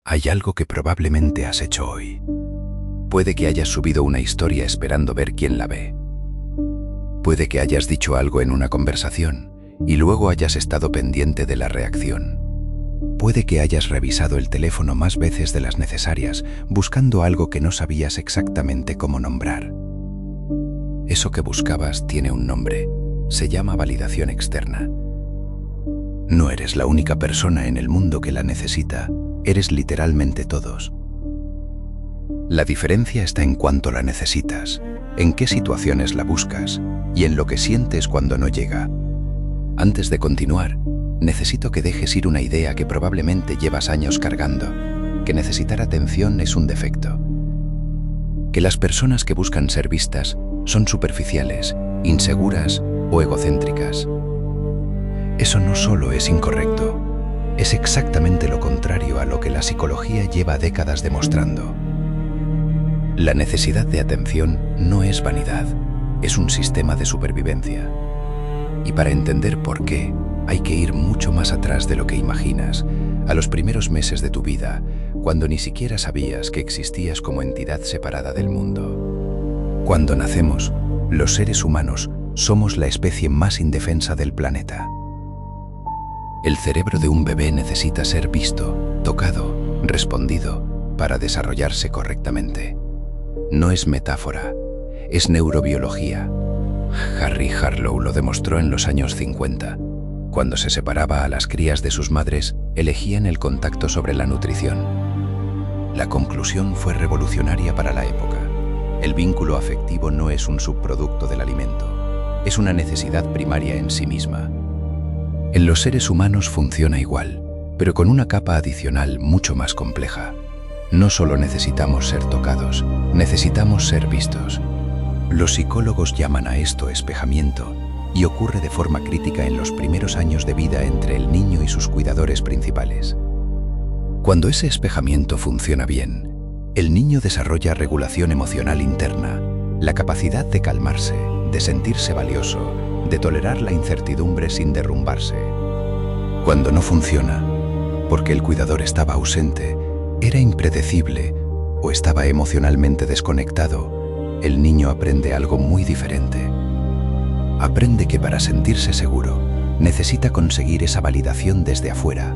Hay algo que probablemente has hecho hoy. Puede que hayas subido una historia esperando ver quién la ve. Puede que hayas dicho algo en una conversación y luego hayas estado pendiente de la reacción. Puede que hayas revisado el teléfono más veces de las necesarias buscando algo que no sabías exactamente cómo nombrar. Eso que buscabas tiene un nombre. Se llama validación externa. No eres la única persona en el mundo que la necesita. Eres literalmente todos. La diferencia está en cuánto la necesitas, en qué situaciones la buscas y en lo que sientes cuando no llega. Antes de continuar, necesito que dejes ir una idea que probablemente llevas años cargando, que necesitar atención es un defecto. Que las personas que buscan ser vistas son superficiales, inseguras o egocéntricas. Eso no solo es incorrecto, es exactamente lo contrario a lo que la psicología lleva décadas demostrando. La necesidad de atención no es vanidad, es un sistema de supervivencia. Y para entender por qué, hay que ir mucho más atrás de lo que imaginas, a los primeros meses de tu vida, cuando ni siquiera sabías que existías como entidad separada del mundo. Cuando nacemos, los seres humanos somos la especie más indefensa del planeta. El cerebro de un bebé necesita ser visto, tocado, respondido, para desarrollarse correctamente. No es metáfora, es neurobiología. Harry Harlow lo demostró en los años 50. Cuando se separaba a las crías de sus madres, elegían el contacto sobre la nutrición. La conclusión fue revolucionaria para la época. El vínculo afectivo no es un subproducto del alimento, es una necesidad primaria en sí misma. En los seres humanos funciona igual, pero con una capa adicional mucho más compleja. No solo necesitamos ser tocados, necesitamos ser vistos. Los psicólogos llaman a esto espejamiento y ocurre de forma crítica en los primeros años de vida entre el niño y sus cuidadores principales. Cuando ese espejamiento funciona bien, el niño desarrolla regulación emocional interna, la capacidad de calmarse, de sentirse valioso, de tolerar la incertidumbre sin derrumbarse. Cuando no funciona, porque el cuidador estaba ausente, era impredecible o estaba emocionalmente desconectado, el niño aprende algo muy diferente. Aprende que para sentirse seguro, necesita conseguir esa validación desde afuera,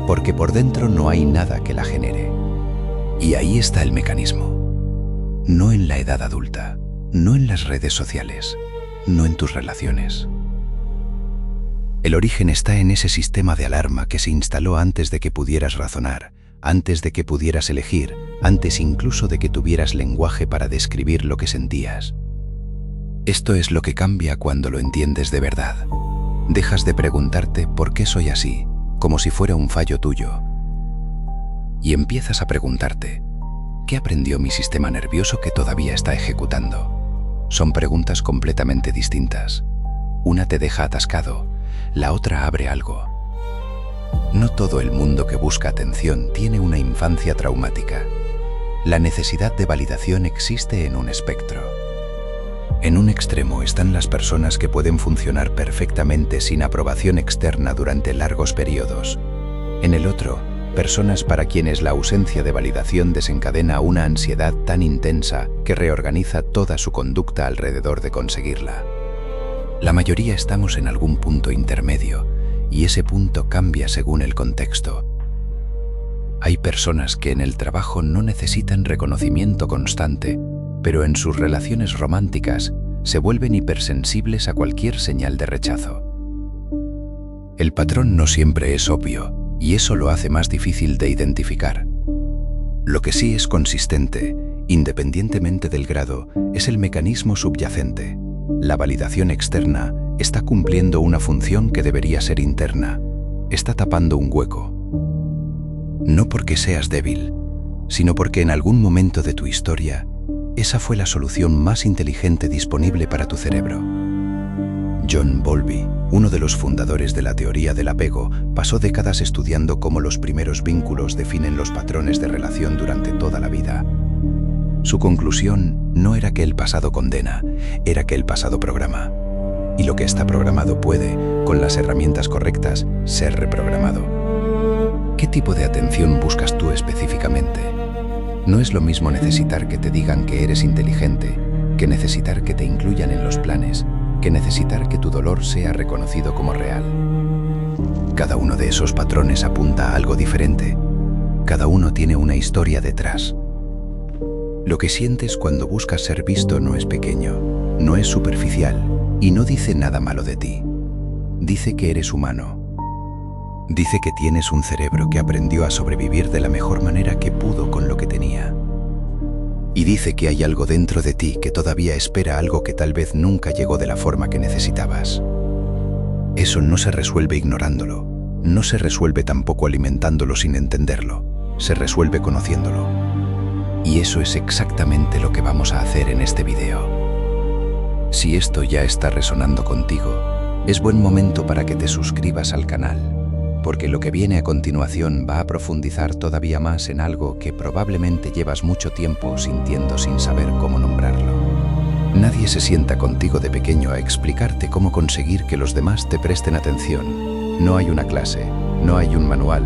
porque por dentro no hay nada que la genere. Y ahí está el mecanismo. No en la edad adulta, no en las redes sociales, no en tus relaciones. El origen está en ese sistema de alarma que se instaló antes de que pudieras razonar, antes de que pudieras elegir, antes incluso de que tuvieras lenguaje para describir lo que sentías. Esto es lo que cambia cuando lo entiendes de verdad. Dejas de preguntarte por qué soy así, como si fuera un fallo tuyo. Y empiezas a preguntarte, ¿qué aprendió mi sistema nervioso que todavía está ejecutando? Son preguntas completamente distintas. Una te deja atascado, la otra abre algo. No todo el mundo que busca atención tiene una infancia traumática. La necesidad de validación existe en un espectro. En un extremo están las personas que pueden funcionar perfectamente sin aprobación externa durante largos periodos. En el otro, personas para quienes la ausencia de validación desencadena una ansiedad tan intensa que reorganiza toda su conducta alrededor de conseguirla. La mayoría estamos en algún punto intermedio, y ese punto cambia según el contexto. Hay personas que en el trabajo no necesitan reconocimiento constante, pero en sus relaciones románticas se vuelven hipersensibles a cualquier señal de rechazo. El patrón no siempre es obvio, y eso lo hace más difícil de identificar. Lo que sí es consistente, independientemente del grado, es el mecanismo subyacente. La validación externa está cumpliendo una función que debería ser interna. Está tapando un hueco. No porque seas débil, sino porque en algún momento de tu historia, esa fue la solución más inteligente disponible para tu cerebro. John Bowlby, uno de los fundadores de la teoría del apego, pasó décadas estudiando cómo los primeros vínculos definen los patrones de relación durante toda la vida. Su conclusión no era que el pasado condena, era que el pasado programa. Y lo que está programado puede, con las herramientas correctas, ser reprogramado. ¿Qué tipo de atención buscas tú específicamente? No es lo mismo necesitar que te digan que eres inteligente, que necesitar que te incluyan en los planes, que necesitar que tu dolor sea reconocido como real. Cada uno de esos patrones apunta a algo diferente. Cada uno tiene una historia detrás. Lo que sientes cuando buscas ser visto no es pequeño, no es superficial y no dice nada malo de ti. Dice que eres humano. Dice que tienes un cerebro que aprendió a sobrevivir de la mejor manera que pudo con lo que tenía. Y dice que hay algo dentro de ti que todavía espera algo que tal vez nunca llegó de la forma que necesitabas. Eso no se resuelve ignorándolo, no se resuelve tampoco alimentándolo sin entenderlo, se resuelve conociéndolo. Y eso es exactamente lo que vamos a hacer en este video. Si esto ya está resonando contigo, es buen momento para que te suscribas al canal, porque lo que viene a continuación va a profundizar todavía más en algo que probablemente llevas mucho tiempo sintiendo sin saber cómo nombrarlo. Nadie se sienta contigo de pequeño a explicarte cómo conseguir que los demás te presten atención. No hay una clase, no hay un manual.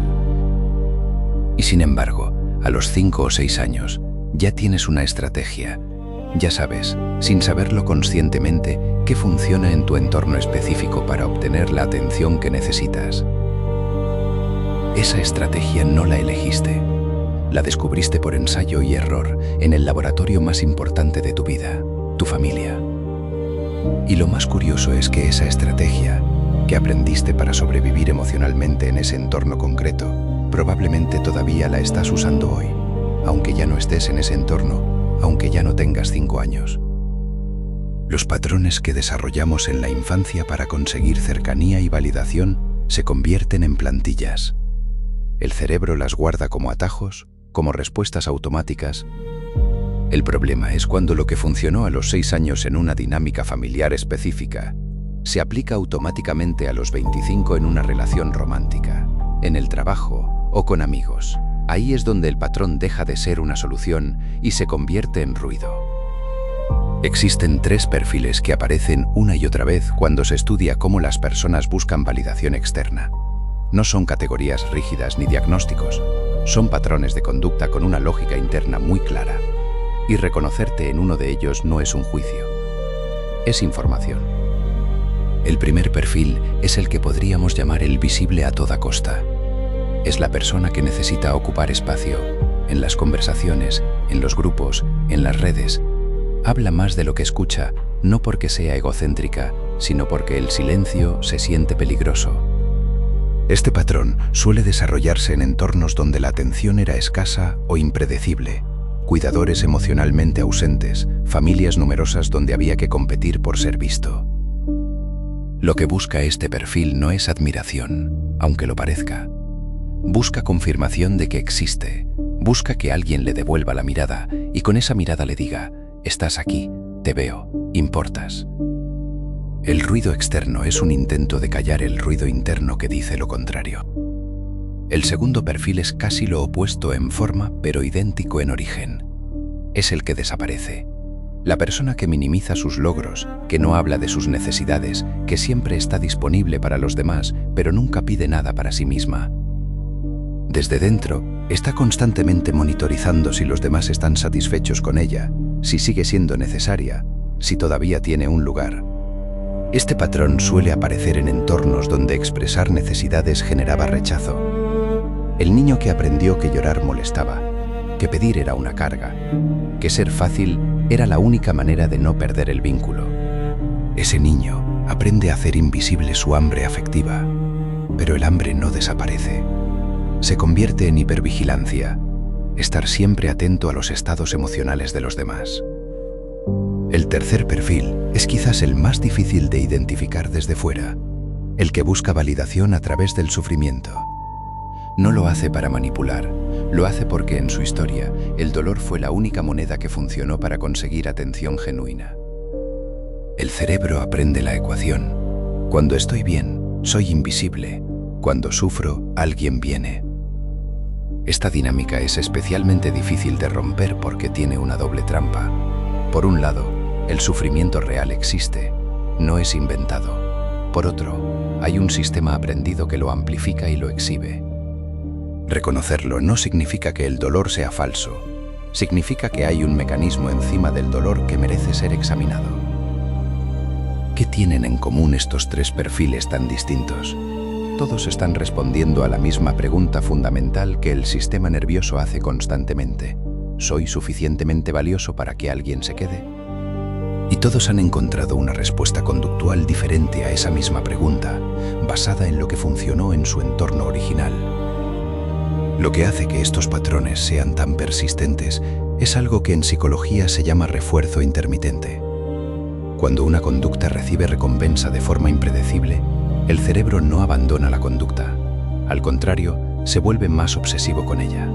Y sin embargo, a los 5 o 6 años, ya tienes una estrategia. Ya sabes, sin saberlo conscientemente, qué funciona en tu entorno específico para obtener la atención que necesitas. Esa estrategia no la elegiste. La descubriste por ensayo y error en el laboratorio más importante de tu vida, tu familia. Y lo más curioso es que esa estrategia, que aprendiste para sobrevivir emocionalmente en ese entorno concreto, probablemente todavía la estás usando hoy, aunque ya no estés en ese entorno, aunque ya no tengas 5 años. Los patrones que desarrollamos en la infancia para conseguir cercanía y validación se convierten en plantillas. El cerebro las guarda como atajos, como respuestas automáticas. El problema es cuando lo que funcionó a los 6 años en una dinámica familiar específica se aplica automáticamente a los 25 en una relación romántica, en el trabajo o con amigos. Ahí es donde el patrón deja de ser una solución y se convierte en ruido. Existen 3 perfiles que aparecen una y otra vez cuando se estudia cómo las personas buscan validación externa. No son categorías rígidas ni diagnósticos, son patrones de conducta con una lógica interna muy clara. Y reconocerte en uno de ellos no es un juicio, es información. El primer perfil es el que podríamos llamar el visible a toda costa. Es la persona que necesita ocupar espacio, en las conversaciones, en los grupos, en las redes. Habla más de lo que escucha, no porque sea egocéntrica, sino porque el silencio se siente peligroso. Este patrón suele desarrollarse en entornos donde la atención era escasa o impredecible, cuidadores emocionalmente ausentes, familias numerosas donde había que competir por ser visto. Lo que busca este perfil no es admiración, aunque lo parezca. Busca confirmación de que existe, busca que alguien le devuelva la mirada y con esa mirada le diga: estás aquí, te veo, importas. El ruido externo es un intento de callar el ruido interno que dice lo contrario. El segundo perfil es casi lo opuesto en forma, pero idéntico en origen. Es el que desaparece. La persona que minimiza sus logros, que no habla de sus necesidades, que siempre está disponible para los demás, pero nunca pide nada para sí misma. Desde dentro, está constantemente monitorizando si los demás están satisfechos con ella, si sigue siendo necesaria, si todavía tiene un lugar. Este patrón suele aparecer en entornos donde expresar necesidades generaba rechazo. El niño que aprendió que llorar molestaba, que pedir era una carga, que ser fácil era la única manera de no perder el vínculo. Ese niño aprende a hacer invisible su hambre afectiva, pero el hambre no desaparece. Se convierte en hipervigilancia, estar siempre atento a los estados emocionales de los demás. El tercer perfil es quizás el más difícil de identificar desde fuera, el que busca validación a través del sufrimiento. No lo hace para manipular, lo hace porque en su historia el dolor fue la única moneda que funcionó para conseguir atención genuina. El cerebro aprende la ecuación. Cuando estoy bien, soy invisible. Cuando sufro, alguien viene. Esta dinámica es especialmente difícil de romper porque tiene una doble trampa. Por un lado, el sufrimiento real existe, no es inventado. Por otro, hay un sistema aprendido que lo amplifica y lo exhibe. Reconocerlo no significa que el dolor sea falso, significa que hay un mecanismo encima del dolor que merece ser examinado. ¿Qué tienen en común estos tres perfiles tan distintos? Todos están respondiendo a la misma pregunta fundamental que el sistema nervioso hace constantemente. ¿Soy suficientemente valioso para que alguien se quede? Y todos han encontrado una respuesta conductual diferente a esa misma pregunta, basada en lo que funcionó en su entorno original. Lo que hace que estos patrones sean tan persistentes es algo que en psicología se llama refuerzo intermitente. Cuando una conducta recibe recompensa de forma impredecible, el cerebro no abandona la conducta. Al contrario, se vuelve más obsesivo con ella.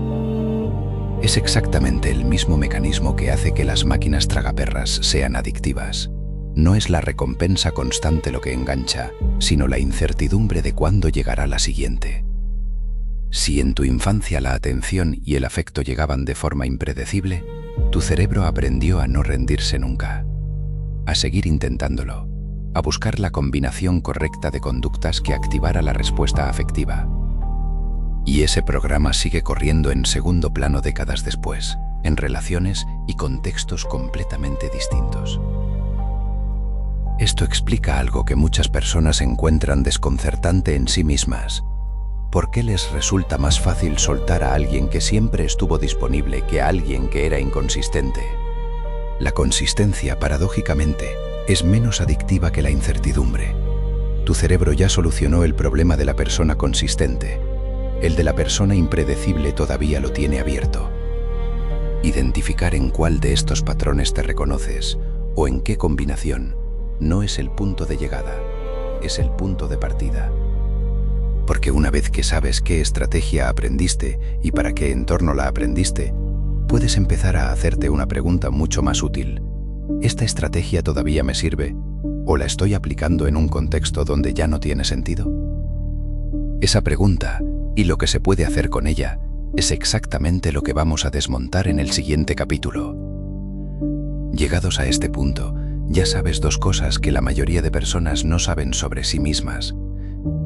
Es exactamente el mismo mecanismo que hace que las máquinas tragaperras sean adictivas. No es la recompensa constante lo que engancha, sino la incertidumbre de cuándo llegará la siguiente. Si en tu infancia la atención y el afecto llegaban de forma impredecible, tu cerebro aprendió a no rendirse nunca, a seguir intentándolo, a buscar la combinación correcta de conductas que activara la respuesta afectiva. Y ese programa sigue corriendo en segundo plano décadas después, en relaciones y contextos completamente distintos. Esto explica algo que muchas personas encuentran desconcertante en sí mismas. ¿Por qué les resulta más fácil soltar a alguien que siempre estuvo disponible que a alguien que era inconsistente? La consistencia, paradójicamente, es menos adictiva que la incertidumbre. Tu cerebro ya solucionó el problema de la persona consistente. El de la persona impredecible todavía lo tiene abierto. Identificar en cuál de estos patrones te reconoces o en qué combinación no es el punto de llegada, es el punto de partida. Porque una vez que sabes qué estrategia aprendiste y para qué entorno la aprendiste, puedes empezar a hacerte una pregunta mucho más útil. ¿Esta estrategia todavía me sirve? ¿O la estoy aplicando en un contexto donde ya no tiene sentido? Esa pregunta, y lo que se puede hacer con ella, es exactamente lo que vamos a desmontar en el siguiente capítulo. Llegados a este punto, ya sabes dos cosas que la mayoría de personas no saben sobre sí mismas.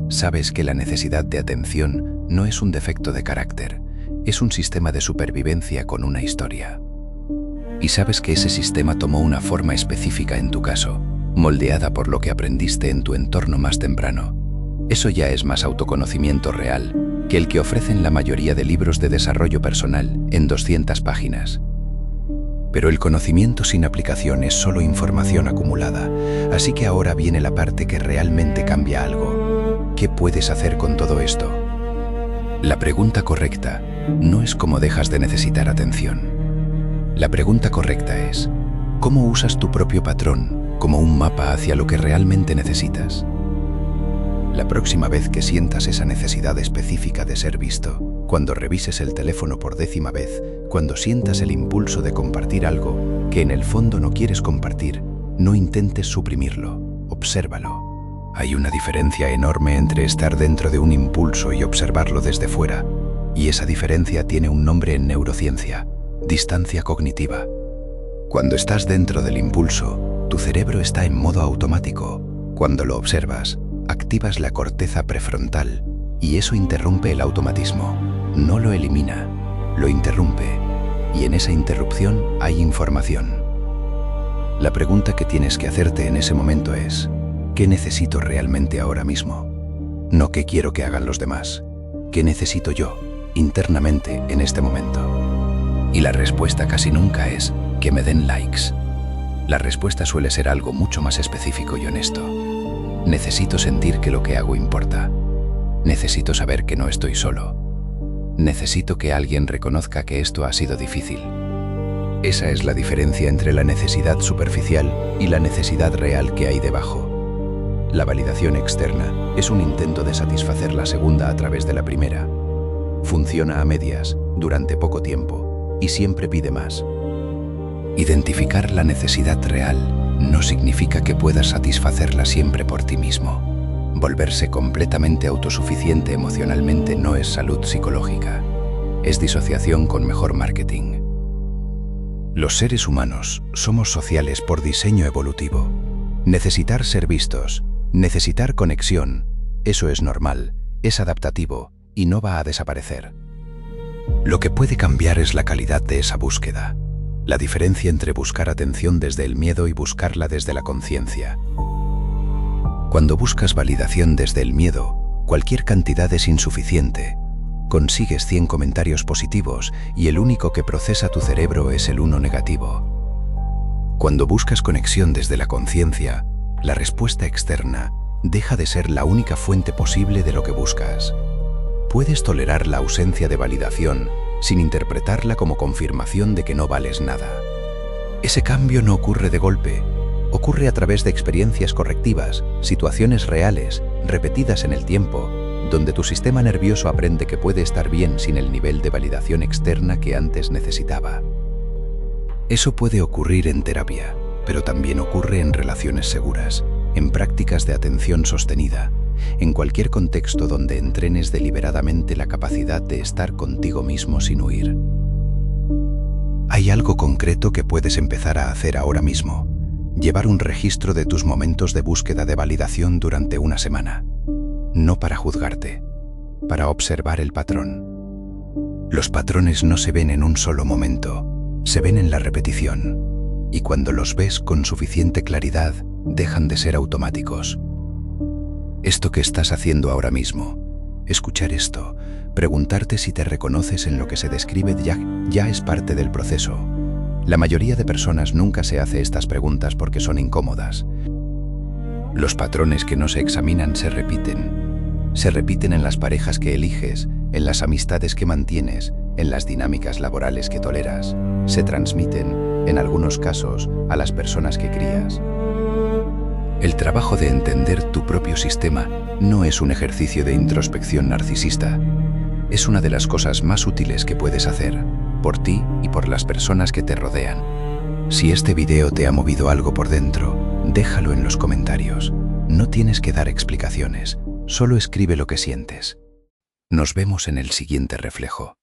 Sabes que la necesidad de atención no es un defecto de carácter, es un sistema de supervivencia con una historia. Y sabes que ese sistema tomó una forma específica en tu caso, moldeada por lo que aprendiste en tu entorno más temprano. Eso ya es más autoconocimiento real que el que ofrecen la mayoría de libros de desarrollo personal en 200 páginas. Pero el conocimiento sin aplicación es solo información acumulada, así que ahora viene la parte que realmente cambia algo. ¿Qué puedes hacer con todo esto? La pregunta correcta no es cómo dejas de necesitar atención. La pregunta correcta es, ¿cómo usas tu propio patrón como un mapa hacia lo que realmente necesitas? La próxima vez que sientas esa necesidad específica de ser visto, cuando revises el teléfono por 10ª vez, cuando sientas el impulso de compartir algo que en el fondo no quieres compartir, no intentes suprimirlo, obsérvalo. Hay una diferencia enorme entre estar dentro de un impulso y observarlo desde fuera, y esa diferencia tiene un nombre en neurociencia: distancia cognitiva. Cuando estás dentro del impulso, tu cerebro está en modo automático. Cuando lo observas, activas la corteza prefrontal y eso interrumpe el automatismo. No lo elimina, lo interrumpe, y en esa interrupción hay información. La pregunta que tienes que hacerte en ese momento es: ¿qué necesito realmente ahora mismo? No qué quiero que hagan los demás. ¿Qué necesito yo, internamente, en este momento? Y la respuesta casi nunca es que me den likes. La respuesta suele ser algo mucho más específico y honesto. Necesito sentir que lo que hago importa. Necesito saber que no estoy solo. Necesito que alguien reconozca que esto ha sido difícil. Esa es la diferencia entre la necesidad superficial y la necesidad real que hay debajo. La validación externa es un intento de satisfacer la segunda a través de la primera. Funciona a medias, durante poco tiempo, y siempre pide más. Identificar la necesidad real no significa que puedas satisfacerla siempre por ti mismo. Volverse completamente autosuficiente emocionalmente no es salud psicológica, es disociación con mejor marketing. Los seres humanos somos sociales por diseño evolutivo. Necesitar ser vistos, necesitar conexión, eso es normal, es adaptativo y no va a desaparecer. Lo que puede cambiar es la calidad de esa búsqueda, la diferencia entre buscar atención desde el miedo y buscarla desde la conciencia. Cuando buscas validación desde el miedo, cualquier cantidad es insuficiente. Consigues 100 comentarios positivos y el único que procesa tu cerebro es el uno negativo. Cuando buscas conexión desde la conciencia, la respuesta externa deja de ser la única fuente posible de lo que buscas. Puedes tolerar la ausencia de validación sin interpretarla como confirmación de que no vales nada. Ese cambio no ocurre de golpe, ocurre a través de experiencias correctivas, situaciones reales, repetidas en el tiempo, donde tu sistema nervioso aprende que puede estar bien sin el nivel de validación externa que antes necesitaba. Eso puede ocurrir en terapia, pero también ocurre en relaciones seguras, en prácticas de atención sostenida, en cualquier contexto donde entrenes deliberadamente la capacidad de estar contigo mismo sin huir. Hay algo concreto que puedes empezar a hacer ahora mismo: llevar un registro de tus momentos de búsqueda de validación durante una semana. No para juzgarte, para observar el patrón. Los patrones no se ven en un solo momento, se ven en la repetición, y cuando los ves con suficiente claridad, dejan de ser automáticos. Esto que estás haciendo ahora mismo, escuchar esto, preguntarte si te reconoces en lo que se describe ya es parte del proceso. La mayoría de personas nunca se hace estas preguntas porque son incómodas. Los patrones que no se examinan se repiten en las parejas que eliges, en las amistades que mantienes, en las dinámicas laborales que toleras. Se transmiten, en algunos casos, a las personas que crías. El trabajo de entender tu propio sistema no es un ejercicio de introspección narcisista. Es una de las cosas más útiles que puedes hacer, por ti y por las personas que te rodean. Si este video te ha movido algo por dentro, déjalo en los comentarios. No tienes que dar explicaciones, solo escribe lo que sientes. Nos vemos en el siguiente reflejo.